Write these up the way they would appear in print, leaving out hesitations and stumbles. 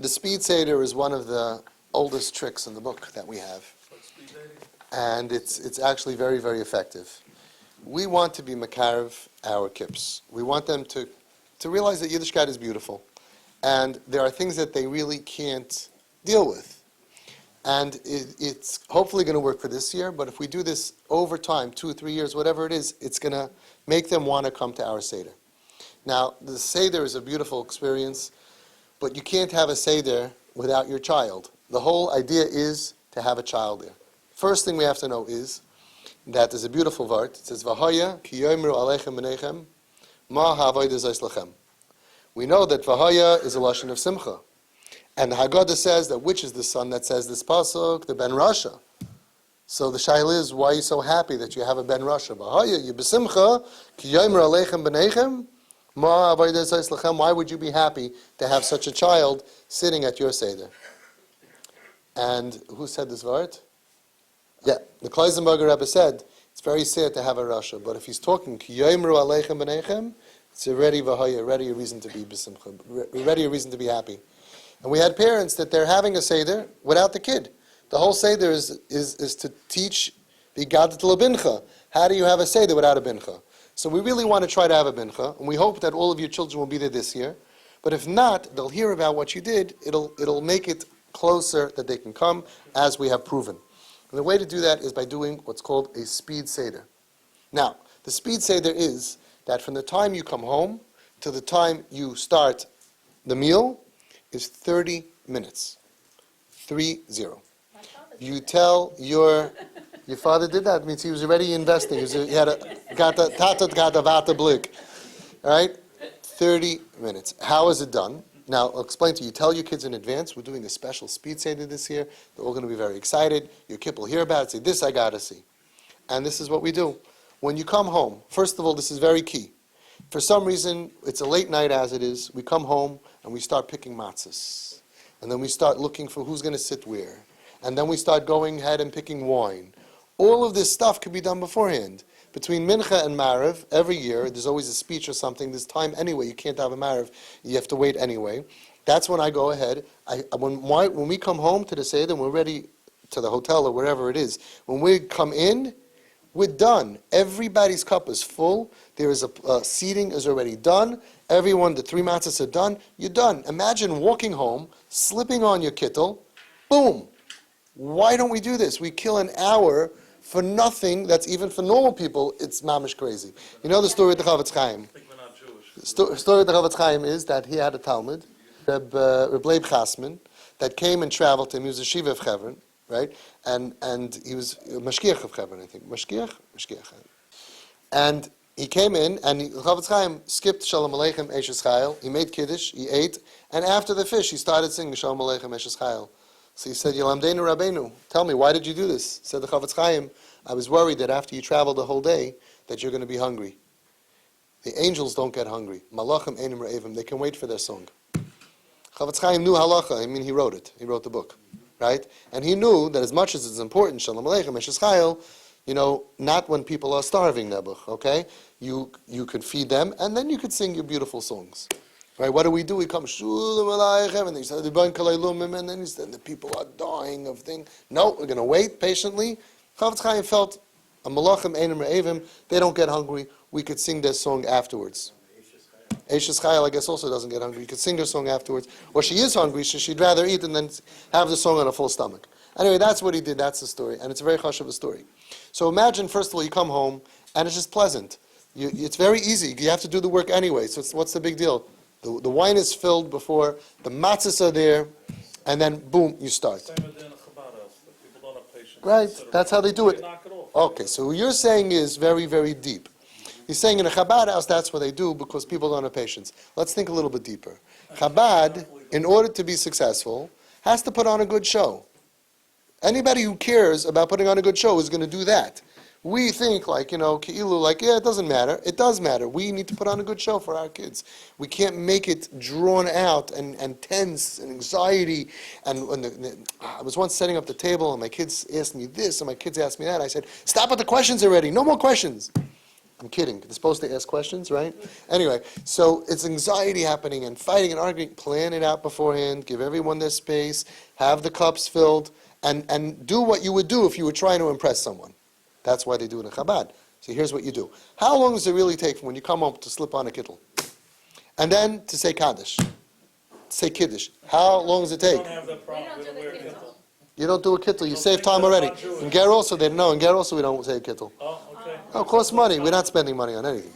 The speed Seder is one of the oldest tricks in the book that we have. And it's actually very, very effective. We want to be makarev our kips. We want them to realize that Yiddishkeit is beautiful. And there are things that they really can't deal with. And it's hopefully going to work for this year, but if we do this over time, 2 or 3 years, whatever it is, it's going to make them want to come to our Seder. Now, the Seder is a beautiful experience, but you can't have a Seder without your child. The whole idea is to have a child there. First thing we have to know is that there's a beautiful vart. It says, V'haya ki yoimru aleichem b'neichem ma ha'avodah zos lachem. We know that V'haya is a lashon of simcha. And the Haggadah says that which is the son that says this pasuk? The Ben Rasha. So the shaila is, why are you so happy that you have a Ben Rasha? V'haya you b'simcha ki yoimru aleichem b'neichem ma ha'avodah zos lachem. Why would you be happy to have such a child sitting at your Seder? And who said this vart? Yeah, the Kleisenberger Rebbe said, it's very sad to have a Rasha, but if he's talking, Ki yoimru aleichem b'neichem, it's already v'haya, already a reason to be b'simcha, already a reason to be happy. And we had parents that they're having a Seder without the kid. The whole Seder is to teach Bigadat Labincha. How do you have a Seder without a Bincha? So we really want to try to have a Bincha, and we hope that all of your children will be there this year. But if not, they'll hear about what you did. It'll make it closer that they can come, as we have proven. And the way to do that is by doing what's called a speed Seder. Now, the speed Seder is that from the time you come home to the time you start the meal is 30 minutes. 30. You tell your father did that. It means he was already investing. He had got a vata blick. All right? 30 minutes. How is it done? Now, I'll explain to you. Tell your kids in advance, we're doing a special speed Seder this year. They're all going to be very excited. Your kid will hear about it, say, this I got to see. And this is what we do. When you come home, first of all, this is very key. For some reason, it's a late night as it is. We come home and we start picking matzahs. And then we start looking for who's going to sit where. And then we start going ahead and picking wine. All of this stuff could be done beforehand. Between Mincha and Maariv, every year, there's always a speech or something. There's time anyway. You can't have a Maariv. You have to wait anyway. That's when I go ahead. When we come home to the Seder, we're ready to the hotel or wherever it is. When we come in, we're done. Everybody's cup is full. There is a seating is already done. Everyone, the 3 matzahs are done. You're done. Imagine walking home, slipping on your kittel, boom. Why don't we do this? We kill an hour for nothing. That's even for normal people, it's mamish crazy. You know the story of the Chavetz Chaim? The story of the Chavetz Chaim is that he had a Talmud, Reb Leib Chasman, that came and traveled to him. He was a Shiva of Chevron, right? And he was a Mashgiach of Chevron, I think. Mashgiach. And he came in, and the Chavetz Chaim skipped Shalom Aleichem Eshes Chayil. He made Kiddush, he ate, and after the fish, he started singing Shalom Aleichem Eshes Chayil. So he said, Yelamdeinu Rabbeinu, tell me, why did you do this? Said the Chavetz Chaim, I was worried that after you traveled the whole day, that you're going to be hungry. The angels don't get hungry. Malachim einim re'evim, they can wait for their song. Chavetz Chaim knew halacha, he wrote it. He wrote the book, right? And he knew that as much as it's important, Shalom Aleichem, Eshes Chayil, not when people are starving, Nebuch, okay? You could feed them, and then you could sing your beautiful songs. Right? What do? We come, Shulam Aleichem, and then you said, and then you said, the people are dying of things. No, we're going to wait patiently. Chavetz Chaim felt, a malachim einim re'evim, they don't get hungry. We could sing their song afterwards. Eshes Chayil, I guess, also doesn't get hungry. You could sing their song afterwards. Or she is hungry, so she'd rather eat and then have the song on a full stomach. Anyway, that's what he did. That's the story. And it's a very chashuv story. So imagine, first of all, you come home, and it's just pleasant. It's very easy. You have to do the work anyway. So what's the big deal? The wine is filled before, the matzahs are there, and then boom, you start. Right, that's how they do it. Okay, so what you're saying is very, very deep. He's saying in a Chabad house, that's what they do because people don't have patience. Let's think a little bit deeper. Chabad, in order to be successful, has to put on a good show. Anybody who cares about putting on a good show is going to do that. We think it doesn't matter. It does matter. We need to put on a good show for our kids. We can't make it drawn out and tense and anxiety. And I was once setting up the table and my kids asked me this and my kids asked me that. I said, stop with the questions already. No more questions. I'm kidding. They're supposed to ask questions, right? Anyway, so it's anxiety happening and fighting and arguing. Plan it out beforehand. Give everyone their space. Have the cups filled. And do what you would do if you were trying to impress someone. That's why they do it in Chabad. So here's what you do. How long does it really take from when you come home to slip on a kittel? And then to say Kaddish. To say Kiddush. How long does it take? We don't have that problem. We don't wear kittel. You don't do a kittel. You save time already. In Ger also, they know. In Ger also, we don't say a kittel. Oh, okay. Oh, it costs money. We're not spending money on anything.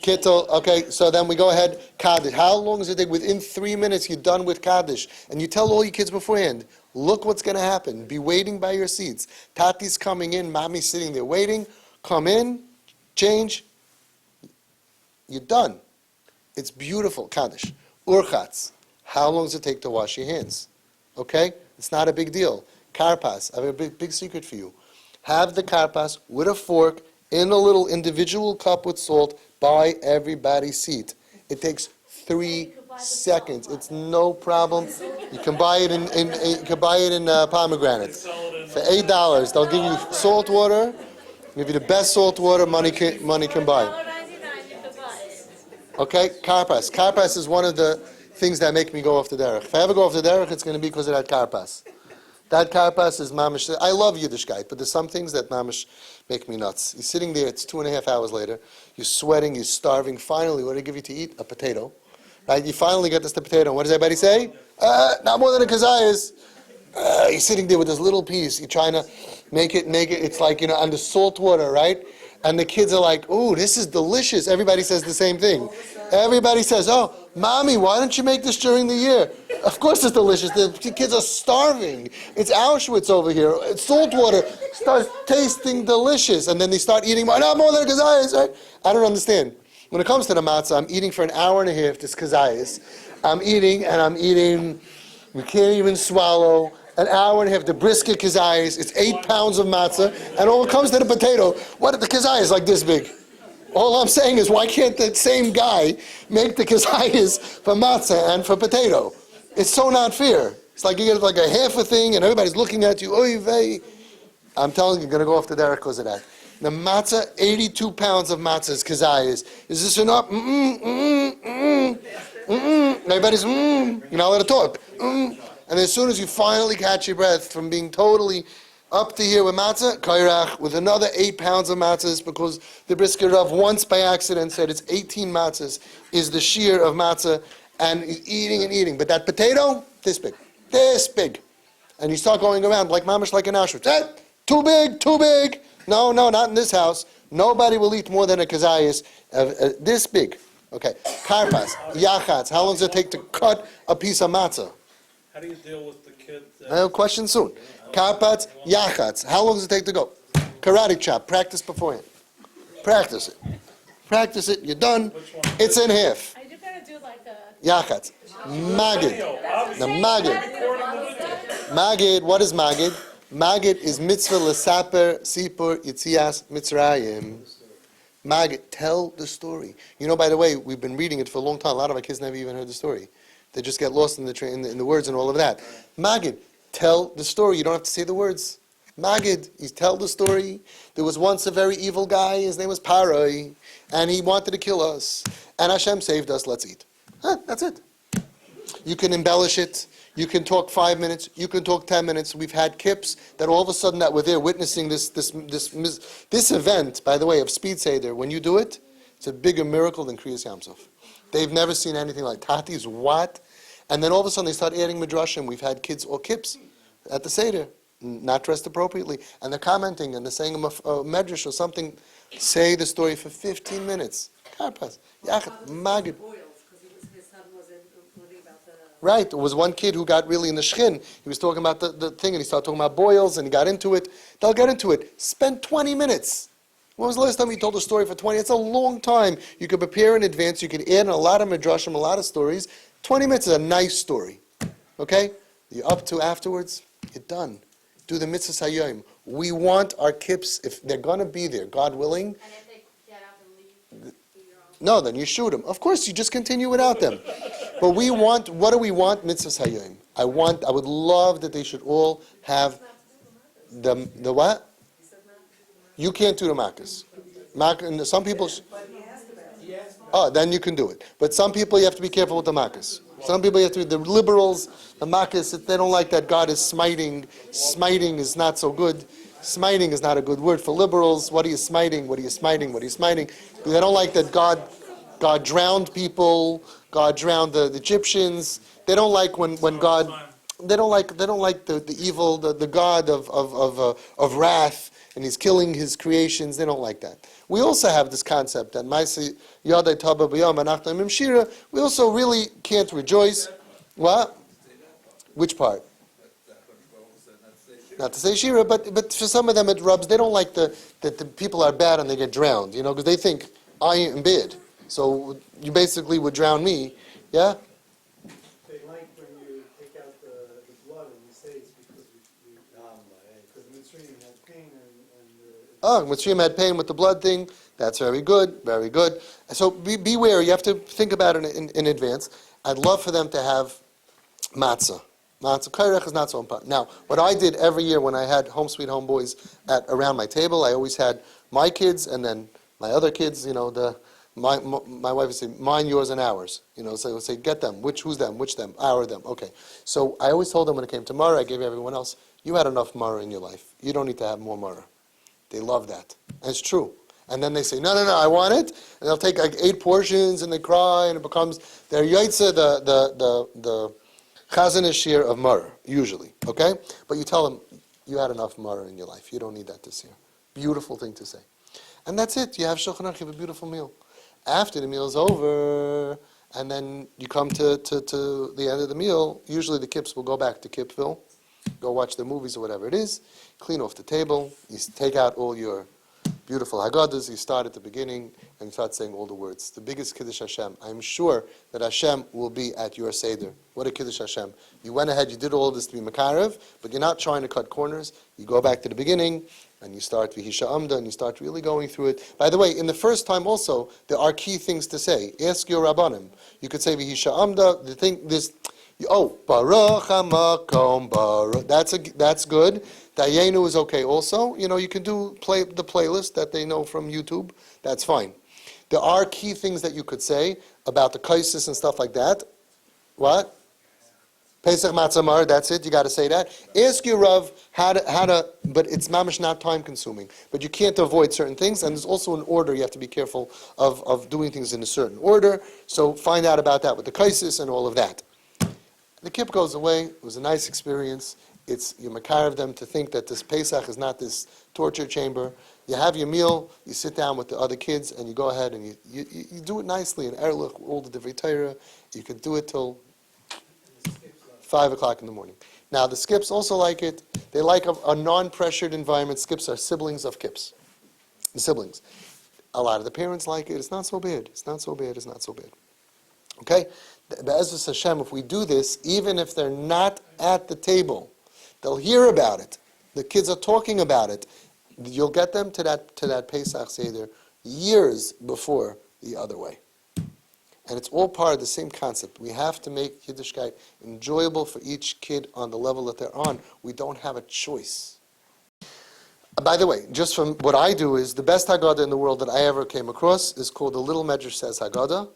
Kittel, okay, so then we go ahead, Kaddish. How long does it take? Within 3 minutes, you're done with Kaddish. And you tell all your kids beforehand, look what's going to happen. Be waiting by your seats. Tati's coming in, Mommy's sitting there waiting. Come in, change. You're done. It's beautiful, Kaddish. Urchatz. How long does it take to wash your hands? Okay? It's not a big deal. Karpas. I have a big secret for you. Have the karpas with a fork in a little individual cup with salt by everybody's seat. It takes 3 seconds. It's no problem. You can buy it in pomegranate for $8. They'll give you salt water. Give you the best salt water money can buy. Okay, karpas. Karpas is one of the things that make me go off the derech. If I ever go off the derech, it's going to be because of that karpas. That karpas is mamish. I love Yiddishkeit, but there's some things that mamish make me nuts. You're sitting there, it's 2.5 hours later, you're sweating, you're starving. Finally, what do they give you to eat? A potato. Right? You finally get this potato. What does everybody say? Not more than a kazayas. You're sitting there with this little piece. You're trying to make it. It's like, on the salt water, right? And the kids are like, ooh, this is delicious. Everybody says the same thing. Everybody says, oh, Mommy, why don't you make this during the year? Of course it's delicious. The kids are starving. It's Auschwitz over here. It's salt water. Starts tasting delicious. And then they start eating more. Not more than kazayas, right? I don't understand. When it comes to the matzah, I'm eating for an hour and a half this kazayas. I'm eating, we can't even swallow. An hour and a half, the brisket kazayas. It's 8 pounds of matzah. And all it comes to the potato, what if the kazayas like this big? All I'm saying is, why can't the same guy make the kazayas for matzah and for potato? It's so not fair. It's like you get like a half a thing and everybody's looking at you. Oy vey. I'm telling you, you're going to go off the derech because of that. The matzah, 82 pounds of matzah is kazayas. Is this enough? Everybody's You're not allowed to talk. And as soon as you finally catch your breath from being totally up to here with matzah, kairach, with another 8 pounds of matzahs, because the brisket Rav once by accident said it's 18 matzahs is the shear of matzah, and he's eating and eating. But that potato, this big. And you start going around like mamish, like an Auschwitz. Too big. No, not in this house. Nobody will eat more than a kazayas this big. Okay, karpas, yachatz. How long does it take to cut a piece of matzah? How do you deal with the kid? I have a question soon. Karpats, yachatz. How long does it take to go? Karate chop. Practice beforehand. Practice it. You're done. It's in half. Are you gonna do like a Yachatz. Magid. The magid. Magid. What is magid? Magid is mitzvah l'saper sipur yitzias mitzrayim. Magid. Tell the story. By the way, we've been reading it for a long time. A lot of our kids never even heard the story. They just get lost in the words and all of that. Magid. Tell the story. You don't have to say the words. Magid, you tell the story. There was once a very evil guy. His name was Paroi, and he wanted to kill us. And Hashem saved us. Let's eat. That's it. You can embellish it. You can talk 5 minutes. You can talk 10 minutes. We've had kips that all of a sudden that were there witnessing this event. By the way, of Speed Seder. When you do it, it's a bigger miracle than Kriyas Yamsov. They've never seen anything like Tati's. What? And then all of a sudden they start adding midrashim. We've had kids or kips at the Seder, not dressed appropriately, and they're commenting and they're saying a medrash or something. Say the story for 15 minutes. Karpas, yachat, magid. Right, there was one kid who got really in the shchin. He was talking about the thing, and he started talking about boils, and he got into it. They'll get into it. Spend 20 minutes. When was the last time you told a story for 20? It's a long time. You could prepare in advance. You could add in a lot of midrashim, a lot of stories. 20 minutes is a nice story. Okay? You're up to afterwards, you're done. Do the mitzvah hayom. We want our kips, if they're going to be there, God willing. and if they get up and leave, do your own. No, then you shoot them. Of course, you just continue without them. But we want, what do we want? Mitzvah hayom. I would love that they should all have the what? You can't do the makas. And some people... Oh, then you can do it. But some people you have to be careful with the makas. Some people you have to be, the liberals, the makas, they don't like that God is smiting. Smiting is not so good. Smiting is not a good word for liberals. What are you smiting? What are you smiting? What are you smiting? They don't like that God drowned people. God drowned the Egyptians. They don't like when God. They don't like the evil, the God of wrath, and he's killing his creations. They don't like that. We also have this concept that we also really can't rejoice. What? Which part? Not to say shira, but for some of them it rubs. They don't like that the people are bad and they get drowned, because they think I am bad. So you basically would drown me, yeah? They like when you take out the blood and you say it's because Mitzrayim had pain and Mitzrayim had pain with the blood thing. That's very good, very good. So beware. You have to think about it in advance. I'd love for them to have matzah. Matzah kairech is not so important. Now, what I did every year when I had Home Sweet Home boys around my table, I always had my kids and then my other kids. My wife would say, mine, yours, and ours. So I would say, get them. Who's them? Which them? Our them. Okay. So I always told them when it came to Mara, I gave everyone else, you had enough Mara in your life. You don't need to have more Mara. They love that. And it's true. And then they say, no, I want it. And they'll take like 8 portions and they cry and it becomes their yaitza, the chazan shir of Mara, usually. Okay? But you tell them, you had enough Mara in your life. You don't need that this year. Beautiful thing to say. And that's it. You have shulchan aruch, you have a beautiful meal. After the meal is over, and then you come to the end of the meal, usually the kips will go back to Kipville, go watch their movies or whatever it is, clean off the table, you take out all your beautiful Haggadahs, you start at the beginning, and you start saying all the words. The biggest Kiddush Hashem. I'm sure that Hashem will be at your Seder. What a Kiddush Hashem. You went ahead, you did all of this to be Makarev, but you're not trying to cut corners. You go back to the beginning, and you start Vihisha Amda, and you start really going through it. By the way, in the first time also, there are key things to say. Ask your Rabbanim. You could say Vihisha Amda, Baruch HaMakom Baruch. That's good. Dayenu is okay also. You can do the playlist that they know from YouTube. That's fine. There are key things that you could say about the kaisis and stuff like that. What? Pesach Matzamar, that's it, you got to say that. Ask your Rav how to, but it's mamish not time consuming. But you can't avoid certain things, and there's also an order you have to be careful of doing things in a certain order. So find out about that with the kaisis and all of that. The kip goes away. It was a nice experience. You makarev them to think that this Pesach is not this torture chamber. You have your meal, you sit down with the other kids, and you go ahead and you do it nicely in Erlich, all the Divrei Torah. You can do it till 5 o'clock in the morning. Now, the skips also like it. They like a non-pressured environment. Skips are siblings of kips. The siblings. A lot of the parents like it. It's not so bad. It's not so bad. It's not so bad. Okay? Be'ezus Hashem, if we do this, even if they're not at the table, they'll hear about it. The kids are talking about it. You'll get them to that Pesach Seder years before the other way. And it's all part of the same concept. We have to make Yiddishkeit enjoyable for each kid on the level that they're on. We don't have a choice. By the way, just from what I do is, the best Haggadah in the world that I ever came across is called the Little Medrash Says Haggadah.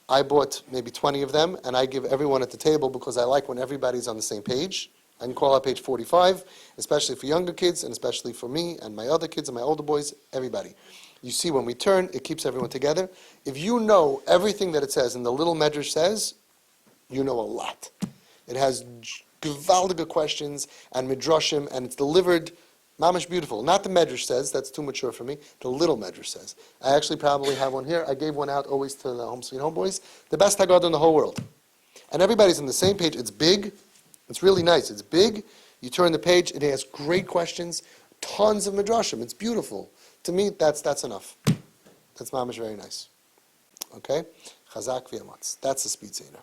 I bought maybe 20 of them, and I give everyone at the table because I like when everybody's on the same page. I can call out page 45, especially for younger kids, and especially for me and my other kids and my older boys, everybody. You see, when we turn, it keeps everyone together. If you know everything that it says and the little medrash says, you know a lot. It has gewaldige questions and midrashim, and it's delivered mamish beautiful. Not the medrash says, that's too mature for me. The little medrash says. I actually probably have one here. I gave one out always to the Home Sweet Home boys. The best Haggadah in the whole world. And everybody's on the same page. It's big. It's really nice. It's big. You turn the page, it has great questions, tons of midrashim. It's beautiful. To me, that's enough. That's mamish very nice. Okay? Chazak v'yamatz. That's the speed Seder.